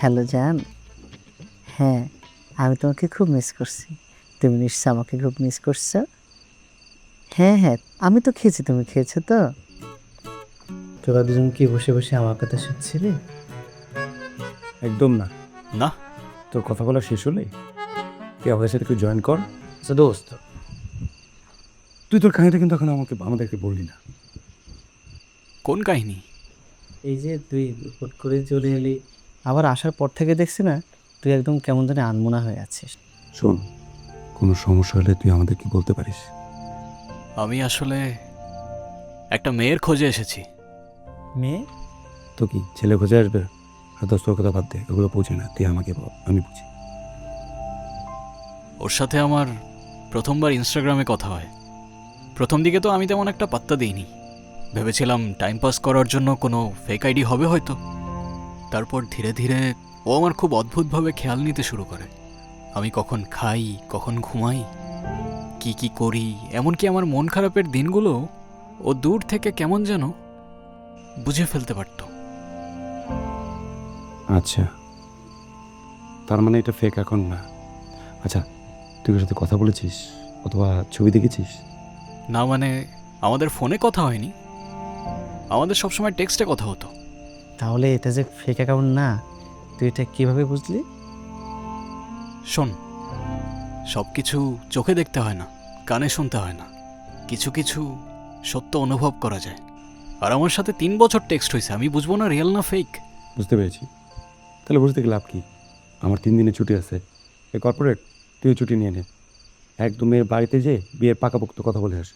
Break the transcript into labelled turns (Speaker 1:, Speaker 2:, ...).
Speaker 1: Hello জান। হ্যাঁ, আমি তোমাকে খুব মিস করছি। তুমি নিশ্চয় আমাকে খুব মিস করছো? হ্যাঁ, হ্যাঁ, আমি তো খেয়েছি। তুমি খেয়েছো তো? তোরা দুজন কি বসে বসে আমার কথা শুনছিলে?
Speaker 2: একদম না।
Speaker 3: না।
Speaker 2: তোর কথা বলা শেষ হলে তুই আমাদের সাথে একটু জয়েন কর।
Speaker 1: আচ্ছা দোস্ত,
Speaker 2: তুই তোর কাহিনীটা কিন্তু এখন আমাদেরকে বললি না।
Speaker 3: কোন কাহিনী?
Speaker 1: এই যে তুই হুট করে চলে এলি, আবার আসার পর থেকে দেখছি না তুই একদম কেমন জানি আনমনা হয়ে আছিস।
Speaker 2: শোন, কোনো সমস্যা হলে তুই আমাদেরকে বলতে পারিস।
Speaker 3: আমি আসলে একটা মেয়ের খোঁজে এসেছি।
Speaker 1: মেয়ে?
Speaker 2: তো কি ছেলে খোঁজে আসবে? আর দোস্ত তোর কথা বাদ দে, ওগুলো পৌঁছে না, তুই আমাকে বল, আমি বুঝি।
Speaker 3: ওর সাথে আমার প্রথমবার ইনস্টাগ্রামে কথা হয়। প্রথম দিকে তো আমি তেমন একটা পাত্তা দিইনি, ভেবেছিলাম টাইম পাস করার জন্য কোনো ফেক আইডি হবে হয়তো। তারপর ধীরে ধীরে ও আমার খুব অদ্ভুতভাবে খেয়াল নিতে শুরু করে। আমি কখন খাই, কখন ঘুমাই, কি কি করি, এমনকি আমার মন খারাপের দিনগুলো ও দূর থেকে কেমন যেন বুঝে ফেলতে পারত।
Speaker 2: আচ্ছা, তার মানে এটা ফেক অ্যাকাউন্ট না। আচ্ছা, তুই ওর সাথে কথা বলেছিস অথবা ছবি দেখেছিস?
Speaker 3: না মানে, আমাদের ফোনে কথা হয়নি, আমাদের সবসময় টেক্সটে কথা হতো।
Speaker 1: তাহলে এটা যে ফেক অ্যাকাউন্ট না, তুই এটা কিভাবে বুঝলি?
Speaker 3: শোন, সব কিছু চোখে দেখতে হয় না, কানে শুনতে হয় না, কিছু কিছু সত্য অনুভব করা যায়। আর আমার সাথে 3 বছর টেক্সট হয়েছে, আমি বুঝবো না রিয়েল না ফেক?
Speaker 2: বুঝতে পেরেছি। তাহলে বুঝতে গেলে লাভ কি? আমার 3 দিনের ছুটি আছে, এই কর্পোরেট, তুই ছুটি নিয়ে নে। একদম মেয়ের বাড়িতে যে বিয়ের পাকাপোক্ত কথা বলে আস।